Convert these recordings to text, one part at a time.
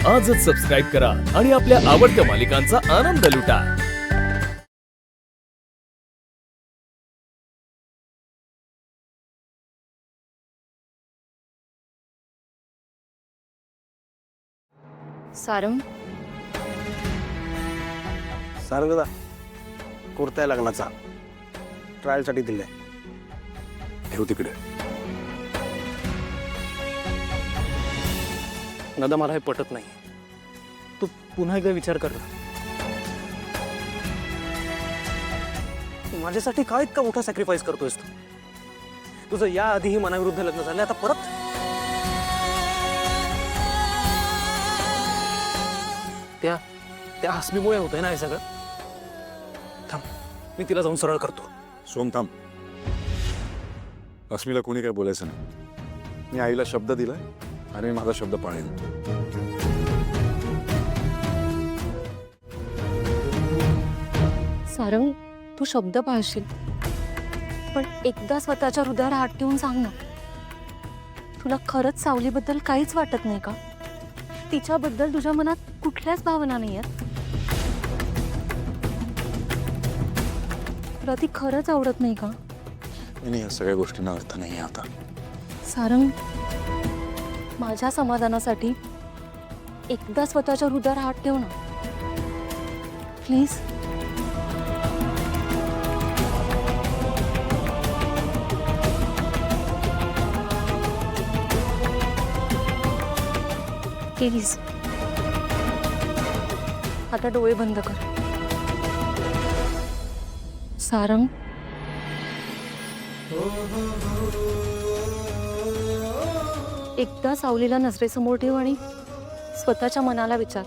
आजच सबस्क्राईब करा आणि आपल्या आवडत्या मालिकांचा आनंद लुटा। सारंग, सारंगदा कुर्ता लग्नाचा ट्रायल साठी दिलाय। ठेव तिकडे। दादा मला हे पटत नाही। तू पुन्हा एकदा विचार कर। माझ्यासाठी काय इतका मोठा सॅक्रिफाईस करतोयस तू? तुझं या आधीही मनाविरुद्ध लग्न झालं, आता परत त्या हसमीमुळे होतंय ना हे सगळं। थांब, मी तिला जाऊन सरळ करतो। सोम थांब। अस्मीला कोणी काय बोलायचं नाही। मी आईला शब्द दिलाय आणि मी माझा शब्द पाळेन। सारंग, तू शब्द पाळशील, पण एकदा स्वतःच्या हृदयावर हात ठेवून सांग ना, तुला खरंच सावलीबद्दल काहीच वाटत नाही का? तिच्याबद्दल तुझ्या मनात कुठल्याच भावना नाही आहेत? तुला ती खरंच आवडत नाही का? आणि या सगळ्या गोष्टींना अर्थ नाही आता। सारंग, माझ्या समाधानासाठी एकदा स्वतःच्या हृदयावर हात ठेव ना, प्लीज। प्लीज आता डोळे बंद कर। सारंग, एकदा सावलीला नजरेसमोर ठेव आणि स्वतःच्या मनाला विचार,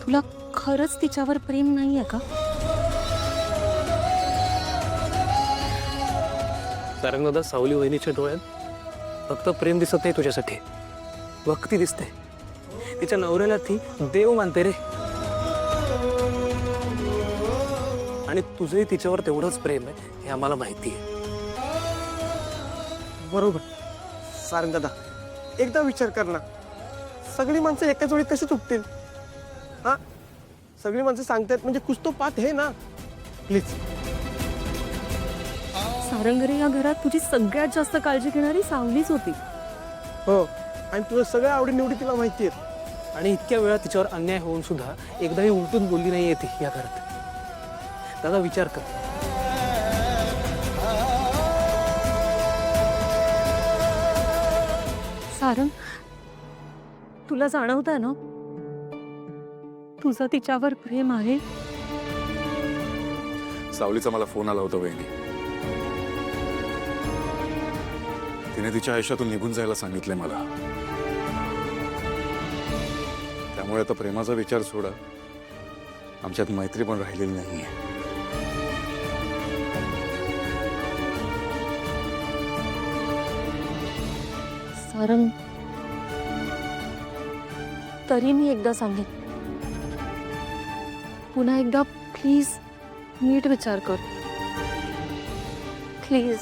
तुला खरंच तिच्यावर प्रेम नाहीये का? सारंग दादा, सावली वहिनीच्या डोळ्यात फक्त प्रेम दिसत नाही तुझ्यासाठी, भक्ती दिसते। तिच्या नवऱ्याला ती देव मानते रे, आणि तुझंही तिच्यावर तेवढंच प्रेम आहे हे आम्हाला माहिती आहे। बरोबर सारंग दादा, एकदा विचार कर ना, सगळी माणसं एकाच वेळी कशी चुकतील? हा, सगळी माणसं सांगतात म्हणजे कुछ तो बात है ना, प्लीज। सारंग रे, या घरात तुझी सगळ्यात जास्त काळजी घेणारी सावलीच होती। हो, आणि तुझं सगळ्या आवडी निवडी तिला माहिती आहेत। आणि इतक्या वेळा तिच्यावर अन्याय होऊन सुद्धा एकदाही उलटून बोलली नाही ती या घरात। दादा विचार कर। सारंग, तुला जाणवतंय ना तुझं तिच्यावर प्रेम आहे? सावलीचा मला फोन आला होता वहिनी। तिने तिच्या आयुष्यातून निघून जायला सांगितलंय मला। त्यामुळे आता प्रेमाचा विचार सोडा, आमच्यात मैत्री पण राहिलेली नाहीये। सारंग, तरी मी एकदा सांगेन, पुन्हा एकदा प्लीज नीट विचार कर, प्लीज।